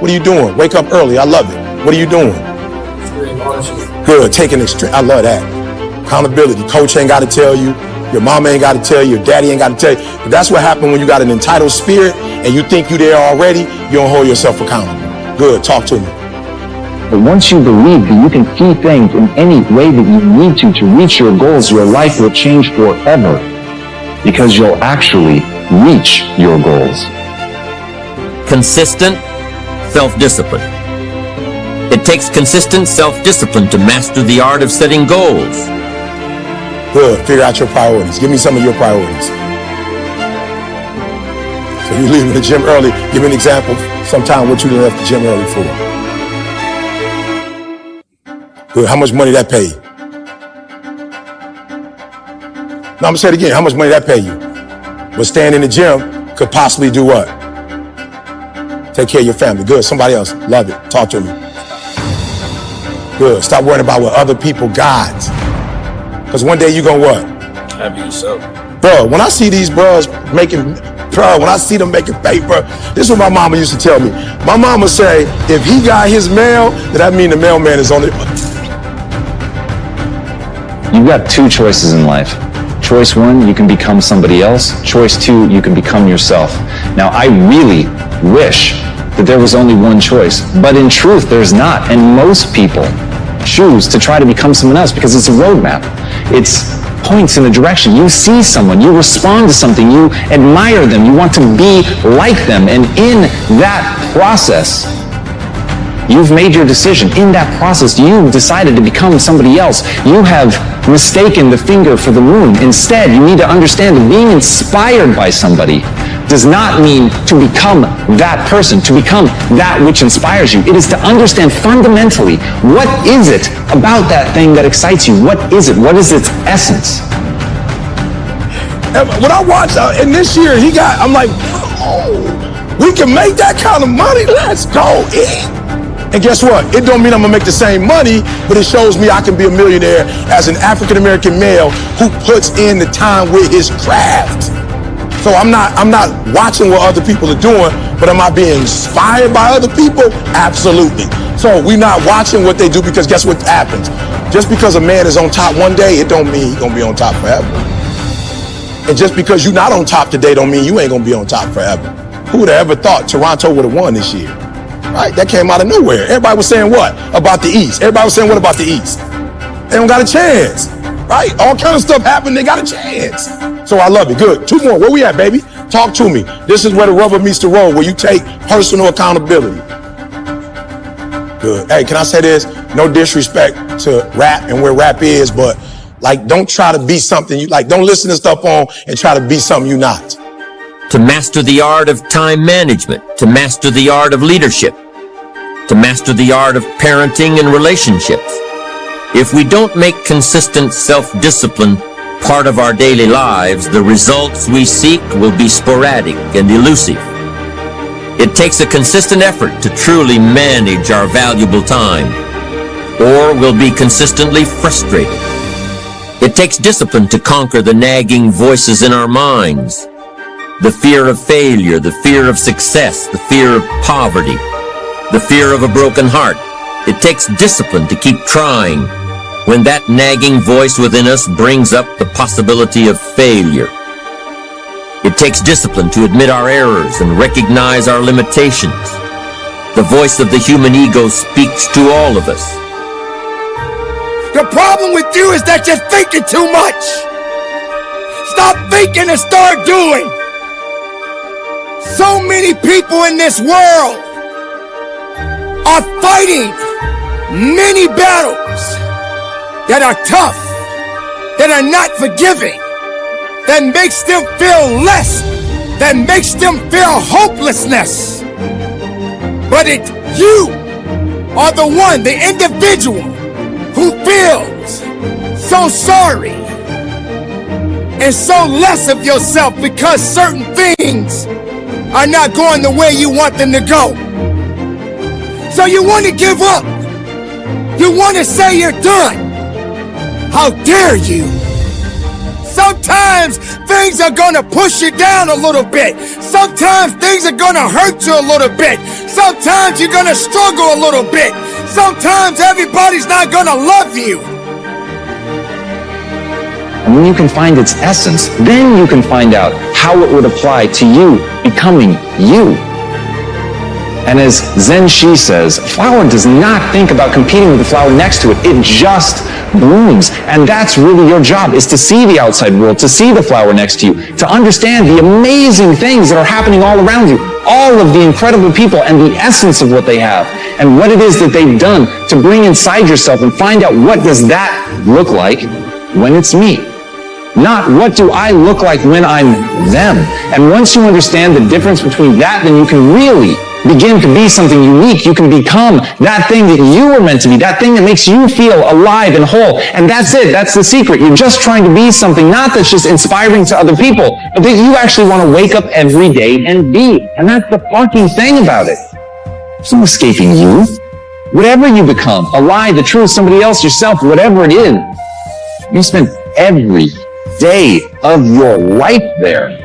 What are you doing? Wake up early. I love it. What are you doing? Good. Taking extreme. I love that. Accountability. Coach ain't got to tell you. Your mama ain't got to tell you. Your daddy ain't got to tell you. But that's what happened when you got an entitled spirit and you think you there already. You don't hold yourself accountable. Good. Talk to me. But once you believe that you can see things in any way that you need to reach your goals, your life will change forever because you'll actually reach your goals. Consistent self-discipline. It takes consistent self-discipline to master the art of setting goals. Good. Figure out your priorities. Give me some of your priorities. So you leaving the gym early. Give me an example sometime what you left the gym early for. Good. How much money that pay you? No, I'm gonna say it again. How much money that pay you? But staying in the gym could possibly do what? Take care of your family. Good. Somebody else. Love it. Talk to me. Good. Stop worrying about what other people got. Because one day you gonna what? Have yourself. Bro, when I see these bros when I see them making paper, this is what my mama used to tell me. My mama say, if he got his mail, then that mean the mailman is on it. You've got two choices in life. Choice one, you can become somebody else. Choice two, you can become yourself. Now, I really wish that there was only one choice, but in truth, there's not. And most people choose to try to become someone else because it's a roadmap. It's points in a direction. You see someone, you respond to something, you admire them, you want to be like them. And in that process, you've made your decision. In that process, you've decided to become somebody else. You have mistaken the finger for the moon. Instead, you need to understand that being inspired by somebody does not mean to become that person, to become that which inspires you. It is to understand fundamentally, what is it about that thing that excites you? What is it? What is its essence? When I watched, and this year I'm like, oh, we can make that kind of money. Let's go. And guess what? It don't mean I'm gonna make the same money, but it shows me I can be a millionaire as an African-American male who puts in the time with his craft. So I'm not watching what other people are doing, but am I being inspired by other people? Absolutely. So we're not watching what they do because guess what happens? Just because a man is on top one day, it don't mean he's gonna be on top forever. And just because you're not on top today don't mean you ain't gonna be on top forever. Who would have ever thought Toronto would have won this year? Right? That came out of nowhere. Everybody was saying what about the East? Everybody was saying what about the East? They don't got a chance. Right? All kind of stuff happened. They got a chance. So I love it. Good. Two more. Where we at, baby? Talk to me. This is where the rubber meets the road, where you take personal accountability. Good. Hey, can I say this? No disrespect to rap and where rap is, but like, don't try to be something you like. Don't listen to stuff on and try to be something you're not. To master the art of time management, to master the art of leadership, to master the art of parenting and relationships. If we don't make consistent self-discipline part of our daily lives, the results we seek will be sporadic and elusive. It takes a consistent effort to truly manage our valuable time, or we'll be consistently frustrated. It takes discipline to conquer the nagging voices in our minds. The fear of failure, the fear of success, the fear of poverty, the fear of a broken heart. It takes discipline to keep trying when that nagging voice within us brings up the possibility of failure. It takes discipline to admit our errors and recognize our limitations. The voice of the human ego speaks to all of us. The problem with you is that you're thinking too much. Stop thinking and start doing. So many people in this world are fighting many battles that are tough, that are not forgiving, that makes them feel less, that makes them feel hopelessness. But you are the one, the individual, who feels so sorry and so less of yourself because certain things are not going the way you want them to go. So you want to give up. You want to say you're done. How dare you Sometimes things are gonna push you down a little bit. Sometimes things are gonna hurt you a little bit. Sometimes you're gonna struggle a little bit. Sometimes everybody's not gonna love you. And when you can find its essence, then you can find out how it would apply to you becoming you. And as Zen Shi says, a flower does not think about competing with the flower next to it. It just blooms. And that's really your job, is to see the outside world, to see the flower next to you, to understand the amazing things that are happening all around you, all of the incredible people and the essence of what they have, and what it is that they've done to bring inside yourself and find out what does that look like when it's me. Not what do I look like when I'm them. And once you understand the difference between that, then you can really begin to be something unique. You can become that thing that you were meant to be, that thing that makes you feel alive and whole. And that's it. That's the secret. You're just trying to be something, not that's just inspiring to other people, but that you actually want to wake up every day and be. And that's the fucking thing about it. There's no escaping you. Whatever you become, a lie, the truth, somebody else, yourself, whatever it is, you spend every day of your life there.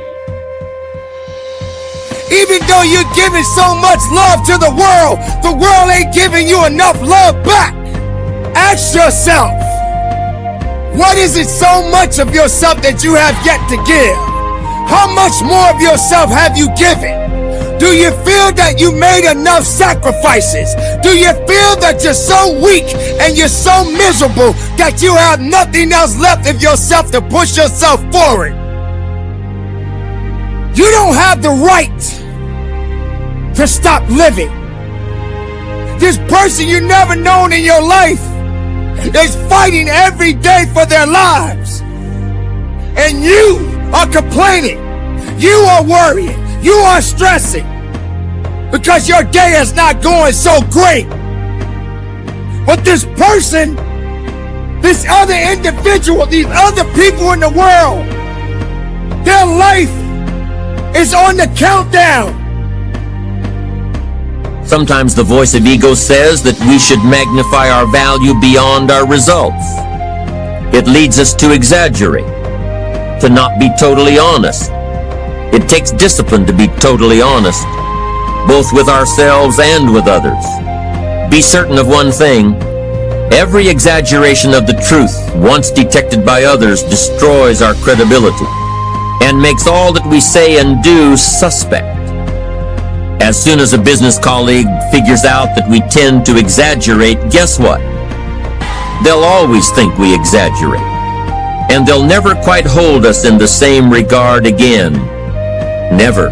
Even though you're giving so much love to the world ain't giving you enough love back. Ask yourself, what is it so much of yourself that you have yet to give? How much more of yourself have you given? Do you feel that you made enough sacrifices? Do you feel that you're so weak and you're so miserable that you have nothing else left of yourself to push yourself forward? You don't have the right to stop living. This person you never known in your life is fighting every day for their lives. And you are complaining. You are worrying. You are stressing because your day is not going so great. But this person, this other individual, these other people in the world, their life is on the countdown. Sometimes the voice of ego says that we should magnify our value beyond our results. It leads us to exaggerate, to not be totally honest. It takes discipline to be totally honest, both with ourselves and with others. Be certain of one thing: every exaggeration of the truth, once detected by others, destroys our credibility and makes all that we say and do suspect. As soon as a business colleague figures out that we tend to exaggerate, guess what? They'll always think we exaggerate, and they'll never quite hold us in the same regard again. Never.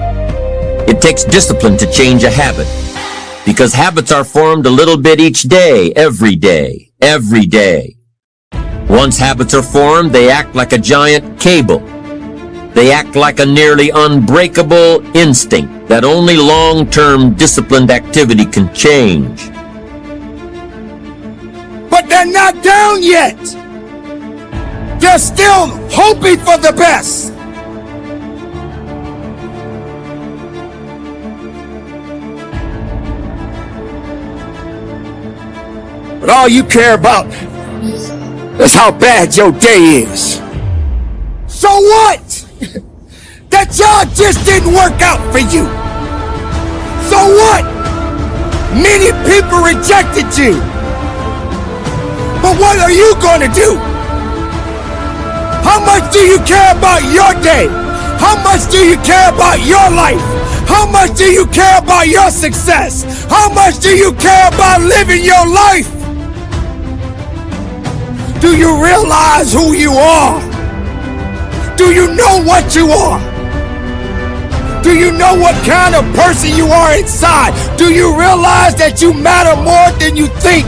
It takes discipline to change a habit, because habits are formed a little bit each day, every day, every day. Once habits are formed, they act like a giant cable. They act like a nearly unbreakable instinct that only long-term disciplined activity can change. But they're not down yet. They're still hoping for the best. But all you care about is how bad your day is. So what? That job just didn't work out for you. So what? Many people rejected you. But what are you going to do? How much do you care about your day? How much do you care about your life? How much do you care about your success? How much do you care about living your life? Do you realize who you are? Do you know what you are? Do you know what kind of person you are inside? Do you realize that you matter more than you think?